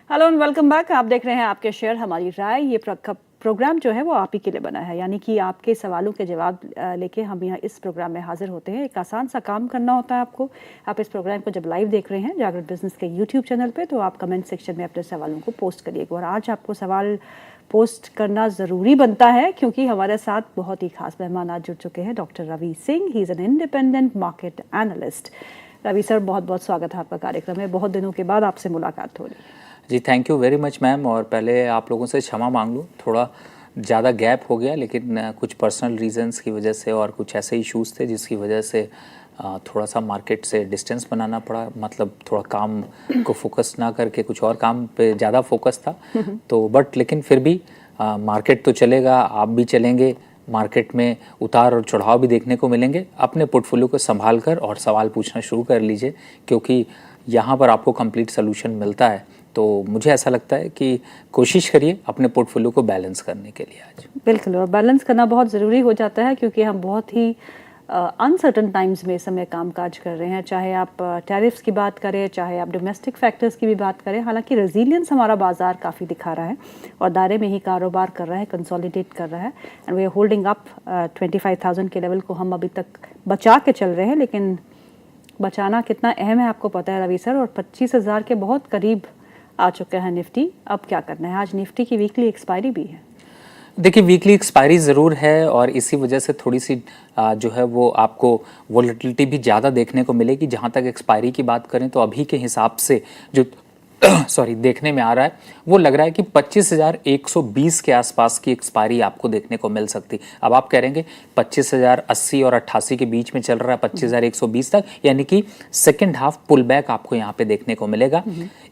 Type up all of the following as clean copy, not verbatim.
Hello and welcome back. आप देख रहे हैं आपके शेयर हमारी राय। ये प्रोग्राम जो है वो आप ही के लिए बना है, यानी कि आपके सवालों के जवाब लेके हम यहाँ इस प्रोग्राम में हाजिर होते हैं। एक आसान सा काम करना होता है आपको। आप इस प्रोग्राम को जब लाइव देख रहे हैं जागृत बिजनेस के यूट्यूब चैनल पे, तो आप कमेंट सेक्शन में अपने सवालों को पोस्ट करिएगा। और आज आपको सवाल पोस्ट करना ज़रूरी बनता है क्योंकि हमारे साथ बहुत ही खास मेहमान आज जुड़ चुके हैं। Doctor Ravi Singh, he is an independent market analyst. Ravi sir, बहुत बहुत स्वागत है आपका कार्यक्रम में। बहुत दिनों के बाद आपसे मुलाकात हो रही है। जी thank you very much ma'am. और पहले आप लोगों से क्षमा मांग लूँ, थोड़ा ज़्यादा गैप हो गया, लेकिन कुछ पर्सनल रीजंस की वजह से और कुछ ऐसे इश्यूज़ थे जिसकी वजह से थोड़ा सा मार्केट से डिस्टेंस बनाना पड़ा। मतलब थोड़ा काम को फोकस ना करके कुछ और काम पे ज़्यादा फोकस था। तो बट लेकिन फिर भी मार्केट तो चलेगा, आप भी चलेंगे। मार्केट में उतार और चढ़ाव भी देखने को मिलेंगे। अपने पोर्टफोलियो को संभाल कर और सवाल पूछना शुरू कर लीजिए, क्योंकि यहाँ पर आपको कंप्लीट सोल्यूशन मिलता है। तो मुझे ऐसा लगता है कि कोशिश करिए अपने पोर्टफोलियो को बैलेंस करने के लिए आज। बिल्कुल, और बैलेंस करना बहुत ज़रूरी हो जाता है क्योंकि हम बहुत ही अनसर्टन टाइम्स में इस समय कामकाज कर रहे हैं। चाहे आप टैरिफ्स की बात करें, चाहे आप डोमेस्टिक फैक्टर्स की भी बात करें। हालांकि रेजिलियंस हमारा बाजार काफ़ी दिखा रहा है और दायरे में ही कारोबार कर रहा है, कंसोलिडेट कर रहा है। And we are holding up 25,000 के लेवल को हम अभी तक बचा के चल रहे हैं। लेकिन बचाना कितना अहम है आपको पता है रवि सर। और 25,000 के बहुत करीब आ चुका है निफ्टी। अब क्या करना है? आज निफ्टी की वीकली एक्सपायरी भी है। देखिए, वीकली एक्सपायरी ज़रूर है और इसी वजह से थोड़ी सी जो है वो आपको वोलेटिलिटी भी ज़्यादा देखने को मिलेगी। जहाँ तक एक्सपायरी की बात करें तो अभी के हिसाब से जो सॉरी देखने में आ रहा है वो लग रहा है कि 25,120 के आसपास की एक्सपायरी आपको देखने को मिल सकती। अब आप कह रहेंगे 25,080 और 88 के बीच में चल रहा है 25,120 तक, यानी कि सेकेंड हाफ पुल बैक आपको यहाँ पे देखने को मिलेगा।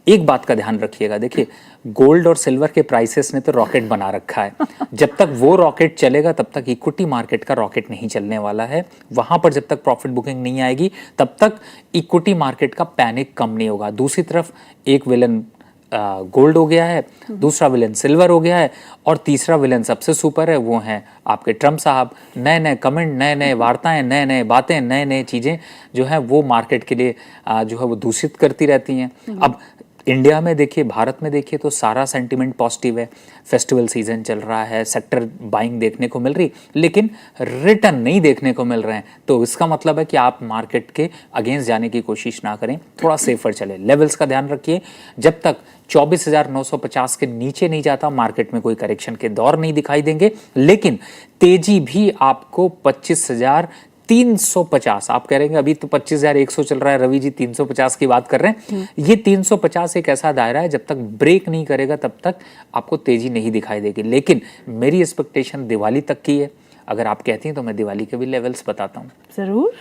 एक बात का ध्यान रखिएगा, देखिए गोल्ड और सिल्वर के प्राइसेस ने तो रॉकेट बना रखा है। जब तक वो रॉकेट चलेगा तब तक इक्विटी मार्केट का रॉकेट नहीं चलने वाला है। वहां पर जब तक प्रॉफिट बुकिंग नहीं आएगी तब तक इक्विटी मार्केट का पैनिक कम नहीं होगा। दूसरी तरफ एक विलन गोल्ड हो गया है, दूसरा विलन सिल्वर हो गया है और तीसरा विलन सबसे सुपर है, वो हैं आपके ट्रम्प साहब। नए नए कमेंट, नए नए वार्ताएं, नए नए बातें, नए नए चीज़ें जो है वो मार्केट के लिए जो है वो दूषित करती रहती हैं। अब इंडिया में देखिए, भारत में देखिए तो सारा सेंटिमेंट पॉजिटिव है। फेस्टिवल सीजन चल रहा है, सेक्टर बाइंग देखने को मिल रही, लेकिन रिटर्न नहीं देखने को मिल रहे हैं। तो इसका मतलब है कि आप मार्केट के अगेंस्ट जाने की कोशिश ना करें, थोड़ा सेफर चले। लेवल्स का ध्यान रखिए, जब तक 24,950 के नीचे नहीं जाता मार्केट में कोई करेक्शन के दौर नहीं दिखाई देंगे। लेकिन तेजी भी आपको 25,350, आप कह रहे हैं अभी तो 25,100 चल रहा है रवि जी, 350 की बात कर रहे हैं। ये 350 एक ऐसा दायरा है, जब तक ब्रेक नहीं करेगा तब तक आपको तेजी नहीं दिखाई देगी। लेकिन मेरी एक्सपेक्टेशन दिवाली तक की है। अगर आप कहती हैं तो मैं दिवाली के भी लेवल्स बताता हूँ। जरूर।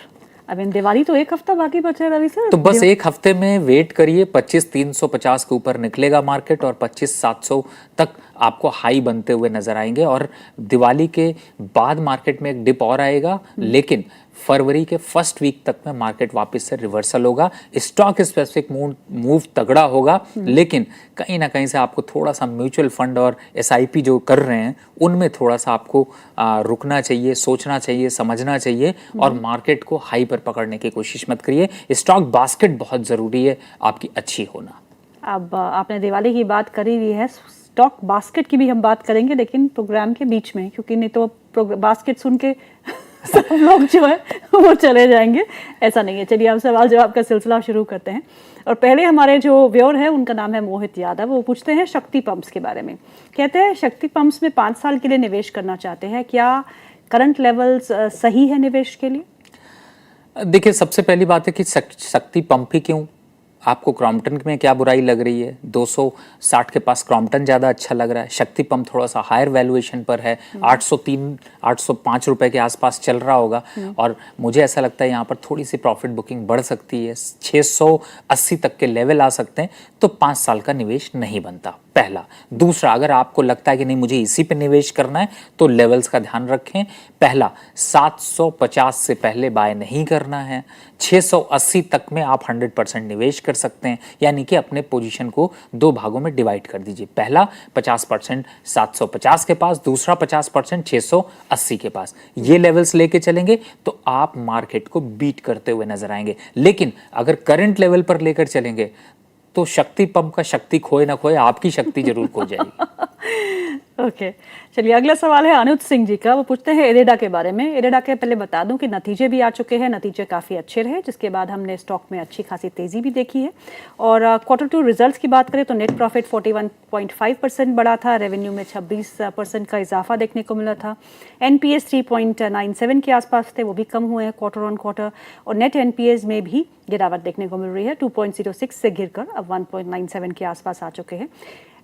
अब इन दिवाली तो एक हफ्ता बाकी बचा है रवि सर। तो बस एक हफ्ते में वेट करिए, 25,350 के ऊपर निकलेगा मार्केट और 25,700 तक आपको हाई बनते हुए नजर आएंगे। और दिवाली के बाद मार्केट में एक डिप और आएगा, लेकिन फरवरी के फर्स्ट वीक तक में मार्केट वापस से रिवर्सल होगा। स्टॉक स्पेसिफिक मूव तगड़ा होगा, लेकिन कहीं ना कहीं से आपको थोड़ा सा म्यूचुअल फंड और एसआईपी जो कर रहे हैं उनमें थोड़ा सा आपको रुकना चाहिए, सोचना चाहिए, समझना चाहिए और मार्केट को हाई पर पकड़ने की कोशिश मत करिए। स्टॉक बास्केट बहुत ज़रूरी है आपकी अच्छी होना। अब आपने दिवाली की बात करी हुई है, स्टॉक बास्केट की भी हम बात करेंगे, लेकिन प्रोग्राम के बीच में, क्योंकि नहीं तो बास्केट सुन के सब लोग जो है वो चले जाएंगे। ऐसा नहीं है। चलिए हम सवाल जवाब का सिलसिला शुरू करते हैं। और पहले हमारे जो व्यूअर है उनका नाम है मोहित यादव। वो पूछते हैं शक्ति पंप्स के बारे में। कहते हैं शक्ति पंप्स में 5 साल के लिए निवेश करना चाहते हैं, क्या करंट लेवल्स सही है निवेश के लिए? देखिए, सबसे पहली बात है कि शक्ति पंप ही क्यों? आपको क्रॉम्पटन में क्या बुराई लग रही है? 260 के पास क्रॉम्पटन ज़्यादा अच्छा लग रहा है। शक्ति पंप थोड़ा सा हायर वैल्यूएशन पर है, 805 रुपए के आसपास चल रहा होगा। और मुझे ऐसा लगता है यहाँ पर थोड़ी सी प्रॉफिट बुकिंग बढ़ सकती है, 680 तक के लेवल आ सकते हैं। तो 5 साल का निवेश नहीं बनता, पहला। दूसरा, अगर आपको लगता है कि नहीं मुझे इसी पे निवेश करना है तो लेवल्स का ध्यान रखें। पहला, 750 से पहले बाय नहीं करना है। 680 तक में आप 100% निवेश कर सकते हैं, यानी कि अपने पोजीशन को 2 भागों में डिवाइड कर दीजिए। पहला 50% 750 के पास, दूसरा 50% 680 के पास। ये लेवल्स लेके चलेंगे तो आप मार्केट को बीट करते हुए नजर आएंगे। लेकिन अगर करंट लेवल पर लेकर चलेंगे तो शक्ति पंप का शक्ति खोए ना खोए, आपकी शक्ति जरूर खो जाएगी। ओके, चलिए अगला सवाल है अनुज सिंह जी का। वो पूछते हैं इरेडा के बारे में। इरेडा के पहले बता दूं कि नतीजे भी आ चुके हैं, नतीजे काफ़ी अच्छे रहे, जिसके बाद हमने स्टॉक में अच्छी खासी तेज़ी भी देखी है। और Q2 रिजल्ट्स की बात करें तो नेट प्रॉफिट 41.5% बढ़ा था, रेवेन्यू में 26% का इजाफा देखने को मिला था। NPS 3.97 के आसपास थे, वो भी कम हुए हैं क्वार्टर ऑन क्वार्टर। और नेट NPS में भी गिरावट देखने को मिल रही है, 2.06 से गिरकर अब 1.97 के आसपास आ चुके हैं।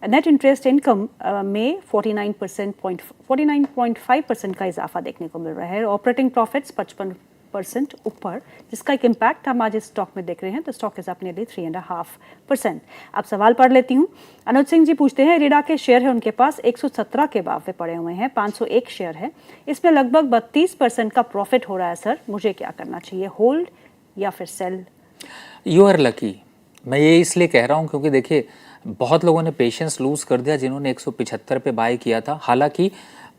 नेट इंटरेस्ट इनकम में 49.5% का इजाफा देखने को मिल रहा है। ऑपरेटिंग प्रॉफिट्स 55% ऊपर, जिसका एक इम्पैक्ट हम आज इस स्टॉक में देख रहे हैं। तो स्टॉक इज अप नियरली 3.5%। अब सवाल पढ़ लेती हूँ। अनुज सिंह जी पूछते हैं इरेडा के शेयर है उनके पास 117 के भाव पे पड़े हुए हैं, 501 शेयर है, इसमें लगभग 32% का प्रॉफिट हो रहा है सर, मुझे क्या करना चाहिए, होल्ड या फिर सेल? You are lucky. मैं ये इसलिए कह रहा हूँ क्योंकि देखिए बहुत लोगों ने पेशेंस लूज कर दिया जिन्होंने 175 पे बाय किया था। हालांकि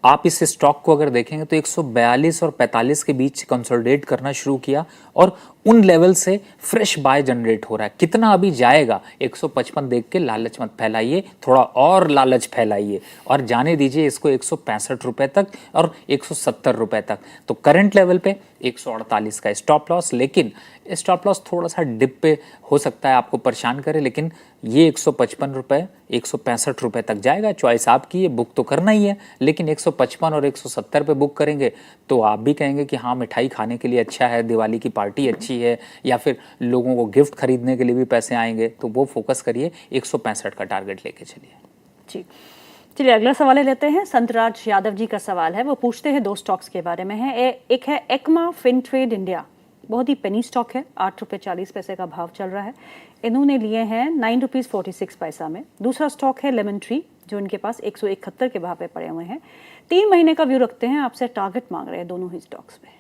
आप इस स्टॉक को अगर देखेंगे तो 142 और 45 के बीच कंसोलिडेट करना शुरू किया और उन लेवल से फ्रेश बाय जनरेट हो रहा है। कितना अभी जाएगा 155 देख के लालच मत फैलाइए, थोड़ा और लालच फैलाइए और जाने दीजिए इसको 165 रुपए तक और 170 रुपए तक। तो करंट लेवल पे 148 का स्टॉप लॉस, लेकिन स्टॉप लॉस थोड़ा सा डिप पे हो सकता है आपको परेशान करे, लेकिन ये 155 रुपए 165 रुपए तक जाएगा। चॉइस आपकी है, बुक तो करना ही है, लेकिन 155 और 170 पे बुक करेंगे तो आप भी कहेंगे कि हाँ मिठाई खाने के लिए अच्छा है, दिवाली की पार्टी अच्छी है, या फिर लोगों को गिफ्ट खरीदने के लिए भी पैसे आएंगे। तो वो फोकस करिए, 165 का टारगेट लेके चलिए। जी, चलिए अगला सवाल लेते हैं। संतराज यादव जी का सवाल है। वो पूछते हैं दो स्टॉक्स के बारे में है। एक है एक्मा फिनट्रेड इंडिया, बहुत ही पेनी स्टॉक है, 8 रुपये 40 पैसे का भाव चल रहा है। इन्होंने लिए हैं 9 रुपीज़ 46 पैसा में। दूसरा स्टॉक है लेमन ट्री, जो इनके पास 171 के भाव पे पड़े हुए हैं। 3 महीने का व्यू रखते हैं, आपसे टारगेट मांग रहे हैं दोनों ही स्टॉक्स में।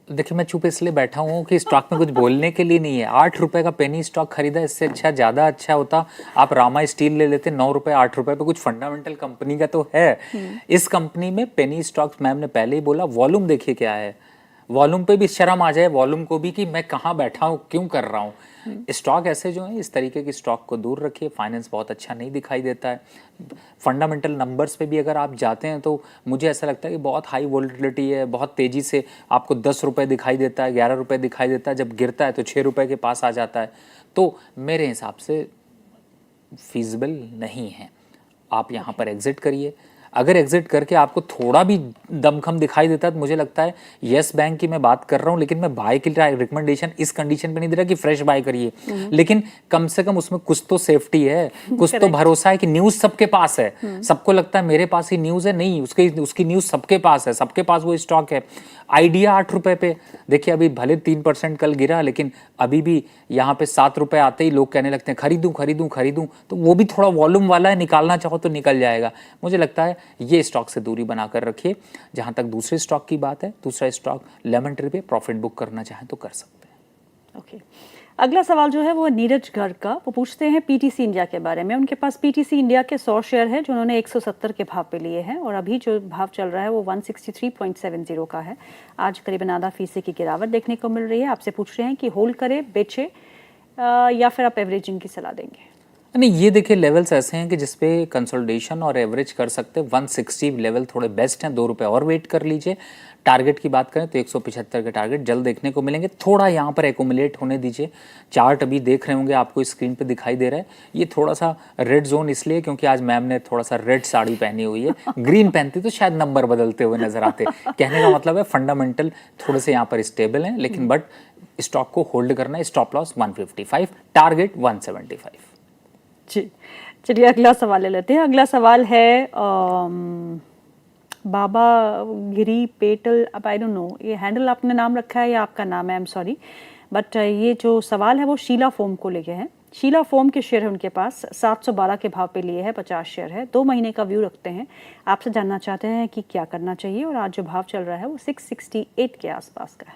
देखिए मैं चुप इसलिए बैठा हूँ कि स्टॉक में कुछ बोलने के लिए नहीं है। 8 रुपए का पेनी स्टॉक खरीदा, इससे अच्छा ज़्यादा अच्छा होता आप रामा स्टील ले लेते 9 रुपए 8 रुपए पे। कुछ फंडामेंटल कंपनी का तो है। इस कंपनी में पेनी स्टॉक्स, मैम ने पहले ही बोला, वॉल्यूम देखिए क्या है, वॉल्यूम पे भी शर्म आ जाए, वॉल्यूम को भी, कि मैं कहाँ बैठा हूँ, क्यों कर रहा हूँ। स्टॉक ऐसे जो है इस तरीके की स्टॉक को दूर रखिए। फाइनेंस बहुत अच्छा नहीं दिखाई देता है। फंडामेंटल नंबर्स पे भी अगर आप जाते हैं तो मुझे ऐसा लगता है कि बहुत हाई वोलेटिलिटी है, बहुत तेज़ी से आपको 10 रुपये दिखाई देता है, 11 रुपये दिखाई देता है, जब गिरता है तो 6 रुपये के पास आ जाता है। तो मेरे हिसाब से फीजिबल नहीं है। आप यहाँ पर एग्जिट करिए। अगर एग्जिट करके आपको थोड़ा भी दमखम दिखाई देता है तो मुझे लगता है येस बैंक की मैं बात कर रहा हूँ, लेकिन मैं बाय के लिए रिकमेंडेशन इस कंडीशन पे नहीं दे रहा कि फ्रेश बाय करिए, लेकिन कम से कम उसमें कुछ तो सेफ्टी है, कुछ तो भरोसा है कि न्यूज सबके पास है। सबको लगता है मेरे पास ही न्यूज है, नहीं, उसकी न्यूज सबके पास है, सबके पास वो स्टॉक है। आइडिया 8 रुपए पे, देखिए अभी भले 3% कल गिरा, लेकिन अभी भी यहाँ पे 7 रुपए आते ही लोग कहने लगते हैं खरीदूं खरीदूं खरीदूं। तो वो भी थोड़ा वॉल्यूम वाला है, निकालना चाहो तो निकल जाएगा। मुझे लगता है ये स्टॉक से दूरी बनाकर रखिए। जहां तक दूसरे स्टॉक की बात है, दूसरा स्टॉक लेमन ट्री पे प्रॉफिट बुक करना चाहें तो कर सकते हैं। ओके, अगला सवाल जो है वो नीरज गर्ग का। वो पूछते हैं पीटीसी इंडिया के बारे में। उनके पास पीटीसी इंडिया के 100 शेयर है जो उन्होंने 170 के भाव पे लिए हैं, और अभी जो भाव चल रहा है वो 163.70 का है। आज करीबन आधा फीसदी की गिरावट देखने को मिल रही है। आपसे पूछ रहे हैं कि होल्ड करें, बेचे, या फिर आप एवरेजिंग की सलाह देंगे? नहीं, ये देखिए लेवल्स ऐसे हैं कि जिसपे कंसोलिडेशन और एवरेज कर सकते हैं। 160 लेवल थोड़े बेस्ट हैं, 2 रुपए और वेट कर लीजिए। टारगेट की बात करें तो 175 के टारगेट जल्द देखने को मिलेंगे। थोड़ा यहाँ पर एकोमुलेट होने दीजिए। चार्ट अभी देख रहे होंगे, आपको स्क्रीन पे दिखाई दे रहा है। ये थोड़ा सा रेड जोन इसलिए क्योंकि आज मैम ने थोड़ा सा रेड साड़ी पहनी हुई है। ग्रीन पहनती तो शायद नंबर बदलते हुए नजर आते। कहने का मतलब है फंडामेंटल थोड़े से यहाँ पर स्टेबल हैं, लेकिन बट स्टॉक को होल्ड करना है। Stop loss 155, target 175। जी, चलिए अगला सवाल ले लेते हैं। अगला सवाल है बाबा गिरी पेटल, अब आई डोंट नो ये हैंडल आपने नाम रखा है या आपका नाम है, आई एम सॉरी, बट ये जो सवाल है वो शीला फोम को लेके है। शीला फोम के शेयर है उनके पास, 712 के भाव पे लिए है, 50 शेयर है, 2 महीने का व्यू रखते हैं। आपसे जानना चाहते हैं कि क्या करना चाहिए, और आज जो भाव चल रहा है वो 668 के आसपास का है।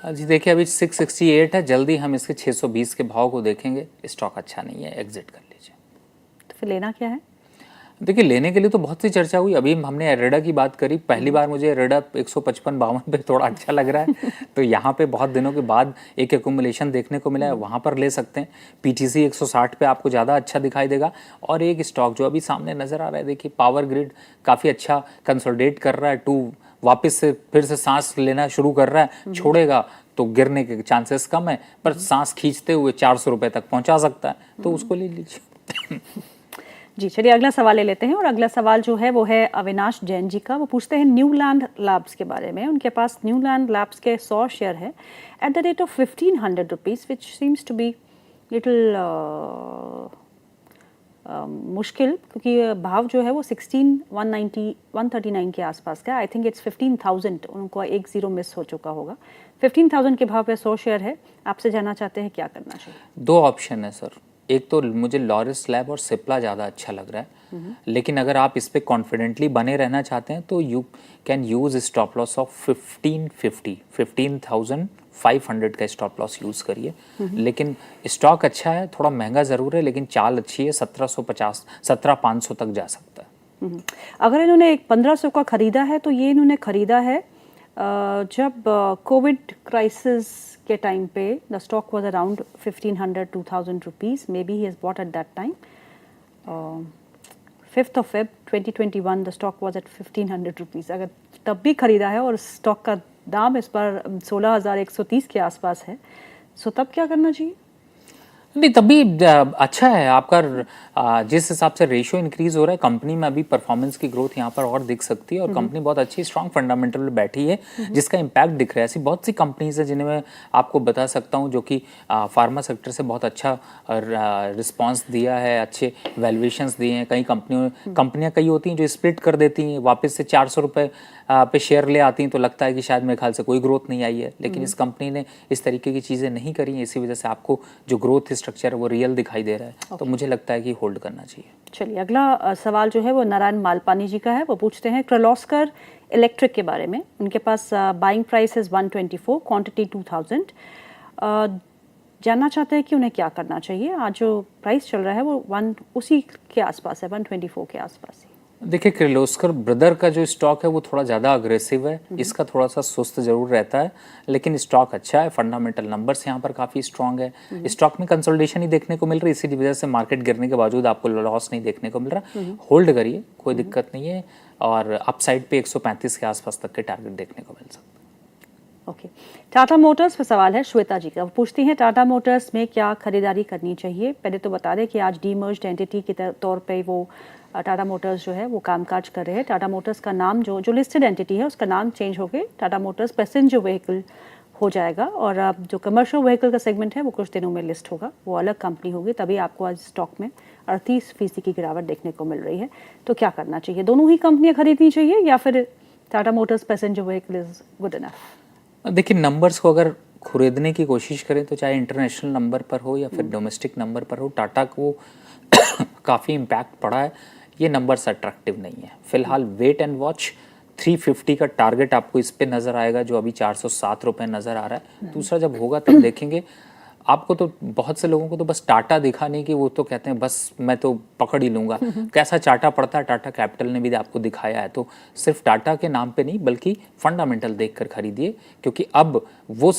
जी देखिए अभी 668 है, जल्दी हम इसके 620 के भाव को देखेंगे। स्टॉक अच्छा नहीं है, एग्जिट कर लीजिए। तो फिर लेना क्या है? देखिए लेने के लिए तो बहुत सी चर्चा हुई। अभी हमने एरेडा की बात करी, पहली बार मुझे एरेडा 155-52 पे थोड़ा अच्छा लग रहा है तो यहाँ पे बहुत दिनों के बाद एक एक्यूमुलेशन देखने को मिला है, वहाँ पर ले सकते हैं। पीटीसी 160 पे आपको ज़्यादा अच्छा दिखाई देगा। और एक स्टॉक जो अभी सामने नज़र आ रहा है, देखिए पावर ग्रिड काफ़ी अच्छा कंसोलिडेट कर रहा है, वापस से फिर से सांस लेना शुरू कर रहा है, छोड़ेगा तो गिरने के चांसेस कम है, पर सांस खींचते हुए 400 रुपए तक पहुंचा सकता है, तो उसको ले लीजिए। जी चलिए अगला सवाल ले लेते हैं। और अगला सवाल जो है वो है अविनाश जैन जी का। वो पूछते हैं न्यूलैंड लैब्स के बारे में। उनके पास न्यूलैंड लैब्स के 100 शेयर है at the rate of 1500 rupees, which seems to be little मुश्किल, क्योंकि भाव जो है वो 139 के आसपास का। आई थिंक इट्स 15,000, उनको एक जीरो मिस हो चुका होगा। 15,000 के भाव पे 100 शेयर है। आपसे जानना चाहते हैं क्या करना चाहिए। दो ऑप्शन है सर, एक तो मुझे लॉरिस लैब और सिप्ला ज़्यादा अच्छा लग रहा है, लेकिन अगर आप इस पे कॉन्फिडेंटली बने रहना चाहते हैं तो you can use stop loss of 15,500 का स्टॉप लॉस यूज़ करिए। लेकिन स्टॉक अच्छा है, थोड़ा महंगा ज़रूर है, लेकिन चाल अच्छी है। 1750 17,500 तक जा सकता है। अगर इन्होंने 1500 का खरीदा है तो ये इन्होंने खरीदा है जब कोविड क्राइसिस के टाइम पे the stock was around 1500-2000 rupees, may be he has bought at that time. 5th of Feb 2021 the stock was at 1500 rupees. अगर तब भी खरीदा है और स्टॉक का दाम इस पर 16,130 के आसपास है, सो तब क्या करना चाहिए। नहीं, तभी अच्छा है आपका। जिस हिसाब से रेशियो इंक्रीज हो रहा है कंपनी में, अभी परफॉर्मेंस की ग्रोथ यहाँ पर और दिख सकती है। और कंपनी बहुत अच्छी स्ट्रांग फंडामेंटल में बैठी है, जिसका इम्पैक्ट दिख रहा है। ऐसी बहुत सी कंपनीज है जिन्हें मैं आपको बता सकता हूँ जो कि फार्मा सेक्टर से बहुत अच्छा रिस्पॉन्स दिया है, अच्छे वैल्यूएशंस दिए हैं। कई कंपनियाँ कई होती हैं जो स्प्लिट कर देती हैं, वापस से 400 रुपये पे शेयर ले आती हैं, तो लगता है कि शायद मेरे ख्याल से कोई ग्रोथ नहीं आई है। लेकिन इस कंपनी ने इस तरीके की चीज़ें नहीं करी हैं, इसी वजह से आपको जो ग्रोथ स्ट्रक्चर है वो रियल दिखाई दे रहा है। तो मुझे लगता है कि होल्ड करना चाहिए। चलिए अगला सवाल जो है वो नारायण मालपानी जी का है। वो पूछते हैं किर्लोस्कर इलेक्ट्रिक के बारे में। उनके पास बाइंग प्राइस है 124, क्वांटिटी 2000। जानना चाहते हैं कि उन्हें क्या करना चाहिए। आज जो प्राइस चल रहा है वो उसी के आसपास है, 124 के आसपास ही। देखिए किर्लोस्कर ब्रदर का जो स्टॉक है वो थोड़ा ज़्यादा अग्रेसिव है, इसका थोड़ा सा सुस्त जरूर रहता है, लेकिन स्टॉक अच्छा है। फंडामेंटल नंबर्स यहाँ पर काफ़ी स्ट्रांग है। स्टॉक में कंसोलिडेशन ही देखने को मिल रही है, इसी वजह से मार्केट गिरने के बावजूद आपको लॉस नहीं देखने को मिल रहा। होल्ड करिए, कोई दिक्कत नहीं है। और अपसाइड पे 135 के आसपास तक के टारगेट देखने को मिल सकते हैं। ओके टाटा मोटर्स पे सवाल है श्वेता जी का। वो पूछती हैं टाटा मोटर्स में क्या खरीदारी करनी चाहिए। पहले तो बता दें कि आज डीमर्ज्ड एंटिटी के तौर पे वो टाटा मोटर्स जो है वो कामकाज कर रहे हैं। टाटा मोटर्स का नाम जो लिस्टेड एंटिटी है उसका नाम चेंज होकर टाटा मोटर्स पैसेंजर व्हीकल हो जाएगा। और अब जो कमर्शियल व्हीकल का सेगमेंट है वो कुछ दिनों में लिस्ट होगा, वो अलग कंपनी होगी। तभी आपको आज स्टॉक में 38% की गिरावट देखने को मिल रही है। तो क्या करना चाहिए, दोनों ही कंपनियां खरीदनी चाहिए या फिर Tata Motors passenger vehicle is good enough. देखिए नंबर्स को अगर खरीदने की कोशिश करें तो चाहे इंटरनेशनल नंबर पर हो या फिर डोमेस्टिक नंबर पर हो, टाटा को काफ़ी इम्पैक्ट पड़ा है। ये नंबर्स अट्रैक्टिव नहीं है फिलहाल। Wait and watch. 350 का टारगेट आपको इस पे नज़र आएगा जो अभी 407 रुपये नज़र आ रहा है। दूसरा जब होगा तब देखेंगे। आपको तो बहुत से लोगों को तो बस टाटा दिखा नहीं कि वो तो कहते हैं बस मैं तो पकड़ ही लूँगा। कैसा चाटा पड़ता है, टाटा कैपिटल ने भी आपको दिखाया है। तो सिर्फ टाटा के नाम पे नहीं बल्कि फंडामेंटल देखकर खरीदिए, क्योंकि अब वो